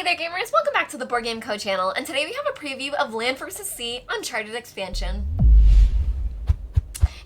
there gamers, welcome back to the Board Game Co channel, and today we have a preview of Land vs. Sea Uncharted expansion.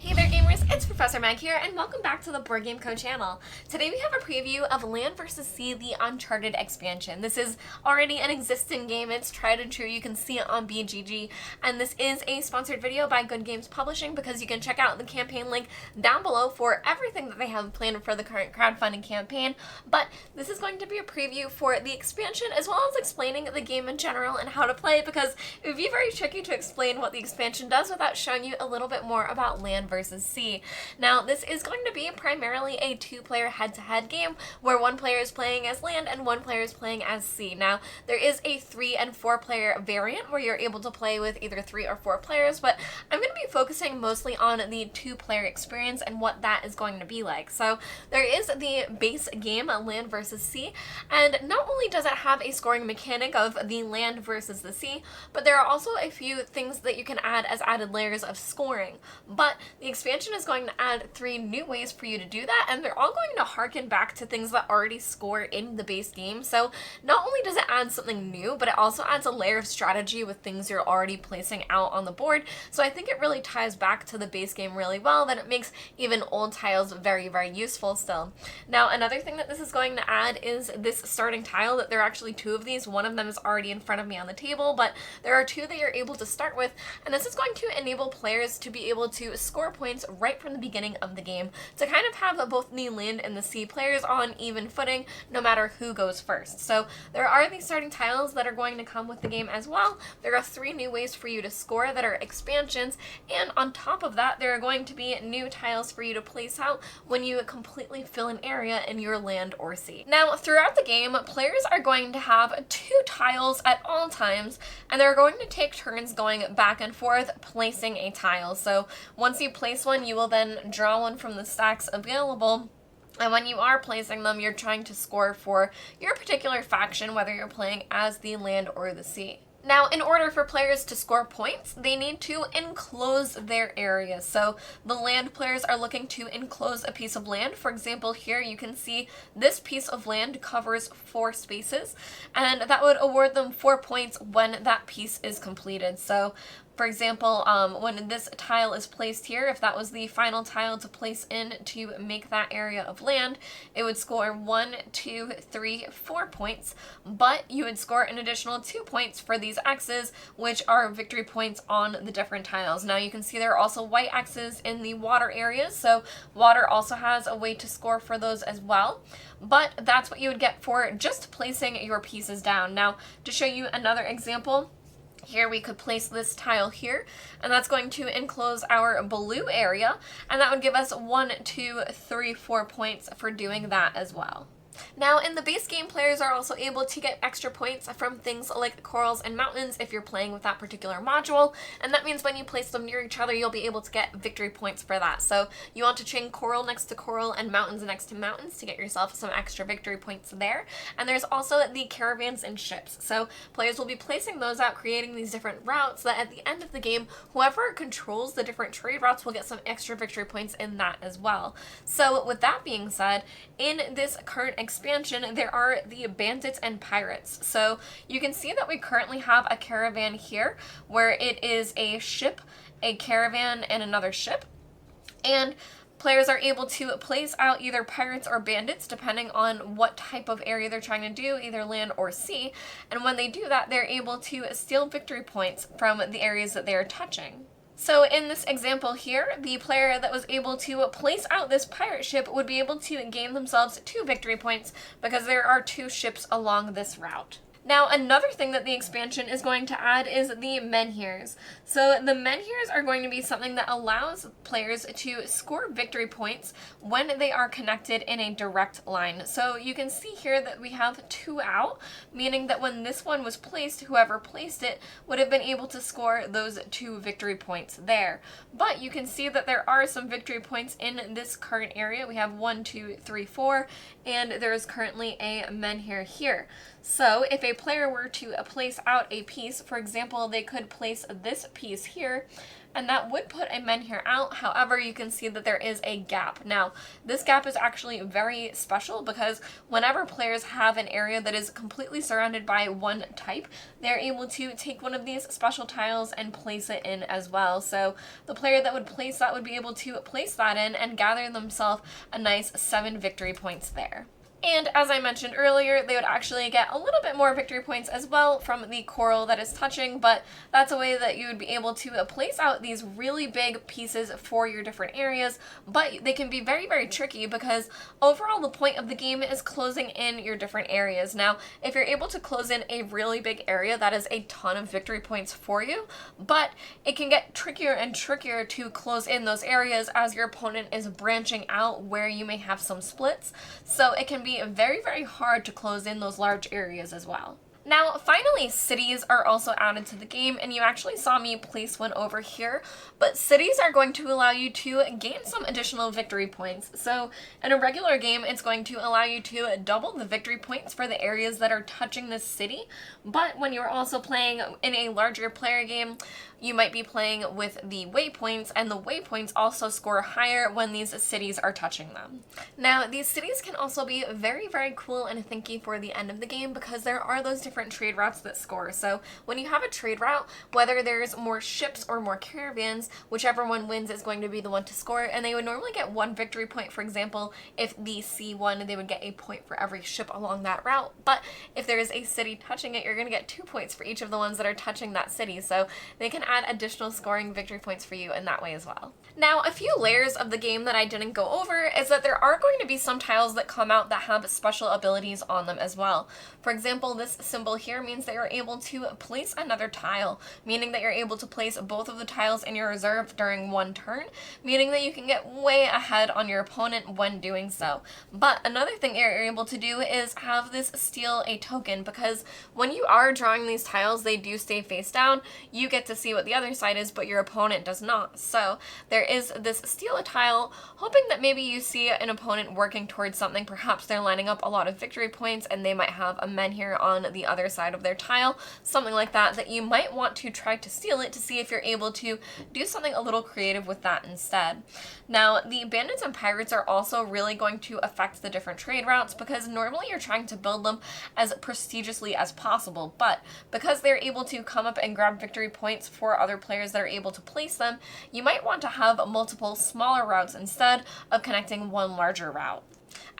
Hey there gamers, it's Professor Meg here, and welcome back to the Board Game Co channel. Today we have a preview of Land vs. Sea, the Uncharted expansion. This is already an existing game, it's tried and true, you can see it on BGG, and this is a sponsored video by Good Games Publishing because you can check out the campaign link down below for everything that they have planned for the current crowdfunding campaign, but this is going to be a preview for the expansion as well as explaining the game in general and how to play, because it would be very tricky to explain what the expansion does without showing you a little bit more about Land vs. Sea. Now, this is going to be primarily a two-player head-to-head game where one player is playing as land and one player is playing as sea. Now, there is a 3- and 4-player variant where you're able to play with either 3 or 4 players, but I'm going to be focusing mostly on the 2-player experience and what that is going to be like. So, there is the base game, Land vs. Sea, and not only does it have a scoring mechanic of the land versus the sea, but there are also a few things that you can add as added layers of scoring. But the expansion is going to add 3 new ways for you to do that, and they're all going to harken back to things that already score in the base game. So not only does it add something new, but it also adds a layer of strategy with things you're already placing out on the board. So I think it really ties back to the base game really well, that it makes even old tiles very, very useful still. Now, another thing that this is going to add is this starting tile, that there are actually 2 of these. One of them is already in front of me on the table, but there are 2 that you're able to start with, and this is going to enable players to be able to score points right from the beginning of the game to kind of have both the land and the sea players on even footing no matter who goes first. So there are these starting tiles that are going to come with the game as well. There are 3 new ways for you to score that are expansions, and on top of that there are going to be new tiles for you to place out when you completely fill an area in your land or sea. Now, throughout the game, players are going to have 2 tiles at all times, and they're going to take turns going back and forth placing a tile. So once you place one, you will then draw one from the stacks available, and when you are placing them, you're trying to score for your particular faction, whether you're playing as the land or the sea. Now, in order for players to score points, they need to enclose their area. So the land players are looking to enclose a piece of land. For example, here you can see this piece of land covers 4 spaces, and that would award them 4 points when that piece is completed. So for example, when this tile is placed here, if that was the final tile to place in to make that area of land, it would score 1, 2, 3, 4 points, but you would score an additional 2 points for these X's, which are victory points on the different tiles. Now you can see there are also white X's in the water areas, so water also has a way to score for those as well, but that's what you would get for just placing your pieces down. Now, to show you another example, here we could place this tile here, and that's going to enclose our blue area, and that would give us 1, 2, 3, 4 points for doing that as well. Now, in the base game, players are also able to get extra points from things like corals and mountains if you're playing with that particular module, and that means when you place them near each other, you'll be able to get victory points for that. So you want to chain coral next to coral and mountains next to mountains to get yourself some extra victory points there. And there's also the caravans and ships. So players will be placing those out, creating these different routes that at the end of the game, whoever controls the different trade routes will get some extra victory points in that as well. So with that being said, in this current expansion, there are the Bandits and Pirates. So you can see that we currently have a caravan here where it is a ship, a caravan, and another ship. And players are able to place out either pirates or bandits depending on what type of area they're trying to do, either land or sea. And when they do that, they're able to steal victory points from the areas that they are touching. So in this example here, the player that was able to place out this pirate ship would be able to gain themselves 2 victory points because there are 2 ships along this route. Now, another thing that the expansion is going to add is the Menhirs. So the Menhirs are going to be something that allows players to score victory points when they are connected in a direct line. So you can see here that we have 2 out, meaning that when this one was placed, whoever placed it would have been able to score those 2 victory points there. But you can see that there are some victory points in this current area. We have 1, 2, 3, 4, and there is currently a Menhir here. So if a player were to place out a piece, for example, they could place this piece here, and that would put a menhir out. However, you can see that there is a gap. Now, this gap is actually very special because whenever players have an area that is completely surrounded by one type, they're able to take one of these special tiles and place it in as well. So the player that would place that would be able to place that in and gather themselves a nice 7 victory points there. And as I mentioned earlier, they would actually get a little bit more victory points as well from the coral that is touching, but that's a way that you would be able to place out these really big pieces for your different areas, but they can be very, very tricky because overall the point of the game is closing in your different areas. Now, if you're able to close in a really big area, that is a ton of victory points for you, but it can get trickier and trickier to close in those areas as your opponent is branching out where you may have some splits, so it can be very, very hard to close in those large areas as well. Now, finally, cities are also added to the game, and you actually saw me place one over here, but cities are going to allow you to gain some additional victory points. So in a regular game, it's going to allow you to double the victory points for the areas that are touching the city, but when you're also playing in a larger player game, you might be playing with the waypoints, and the waypoints also score higher when these cities are touching them. Now, these cities can also be very, very cool and thinky for the end of the game because there are those different trade routes that score. So when you have a trade route, whether there's more ships or more caravans, whichever one wins is going to be the one to score, and they would normally get 1 victory point. For example, if the sea won, they would get a point for every ship along that route, but if there is a city touching it, you're going to get 2 points for each of the ones that are touching that city, so they can add additional scoring victory points for you in that way as well. Now, a few layers of the game that I didn't go over is that there are going to be some tiles that come out that have special abilities on them as well. For example, this symbol here means that you're able to place another tile, meaning that you're able to place both of the tiles in your reserve during one turn, meaning that you can get way ahead on your opponent when doing so. But another thing you're able to do is have this steal a token, because when you are drawing these tiles, they do stay face down. You get to see what the other side is, but your opponent does not. So there is this steal a tile, hoping that maybe you see an opponent working towards something. Perhaps they're lining up a lot of victory points and they might have a menhir on the other side of their tile, something like that, that you might want to try to steal it to see if you're able to do something a little creative with that instead. Now, the Bandits and Pirates are also really going to affect the different trade routes because normally you're trying to build them as prestigiously as possible, but because they're able to come up and grab victory points for other players that are able to place them, you might want to have multiple smaller routes instead of connecting one larger route.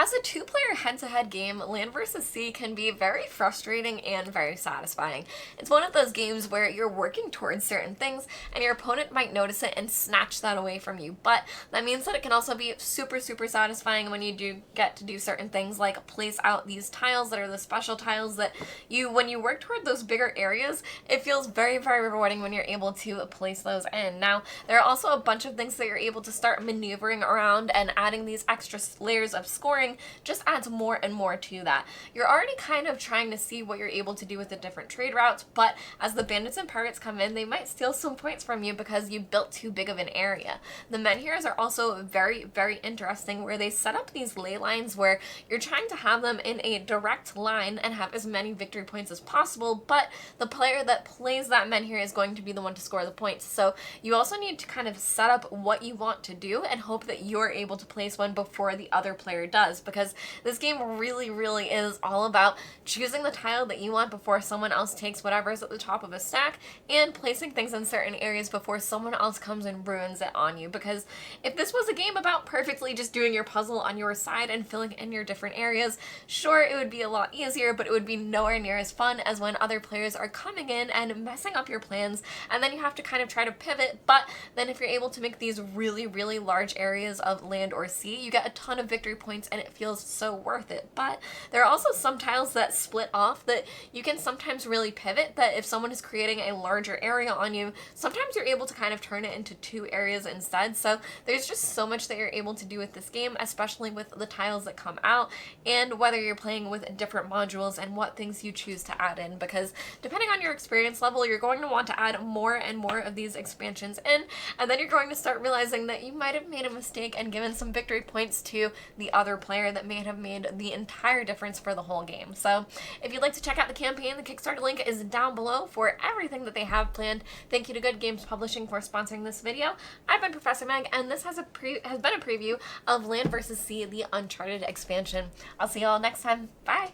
As a two-player head-to-head game, Land vs. Sea can be very frustrating and very satisfying. It's one of those games where you're working towards certain things and your opponent might notice it and snatch that away from you, but that means that it can also be super, super satisfying when you do get to do certain things like place out these tiles that are the special tiles that when you work toward those bigger areas, it feels very, very rewarding when you're able to place those in. Now, there are also a bunch of things that you're able to start maneuvering around, and adding these extra layers of scoring just adds more and more to that. You're already kind of trying to see what you're able to do with the different trade routes, but as the Bandits and Pirates come in, they might steal some points from you because you built too big of an area. The Menhirs are also very, very interesting, where they set up these ley lines where you're trying to have them in a direct line and have as many victory points as possible, but the player that plays that Menhir is going to be the one to score the points. So you also need to kind of set up what you want to do and hope that you're able to place one before the other player does, because this game really, really is all about choosing the tile that you want before someone else takes whatever is at the top of a stack, and placing things in certain areas before someone else comes and ruins it on you. Because if this was a game about perfectly just doing your puzzle on your side and filling in your different areas, sure, it would be a lot easier, but it would be nowhere near as fun as when other players are coming in and messing up your plans, and then you have to kind of try to pivot. But then if you're able to make these really, really large areas of land or sea, you get a ton of victory points and it feels so worth it. But there are also some tiles that split off that you can sometimes really pivot, that if someone is creating a larger area on you, sometimes you're able to kind of turn it into 2 areas instead. So there's just so much that you're able to do with this game, especially with the tiles that come out, and whether you're playing with different modules and what things you choose to add in, because depending on your experience level, you're going to want to add more and more of these expansions in, and then you're going to start realizing that you might have made a mistake and given some victory points to the other player that may have made the entire difference for the whole game. So if you'd like to check out the campaign, the Kickstarter link is down below for everything that they have planned. Thank you to Good Games Publishing for sponsoring this video. I've been Professor Meg, and this has been a preview of Land vs. Sea, the Uncharted expansion. I'll see you all next time. Bye!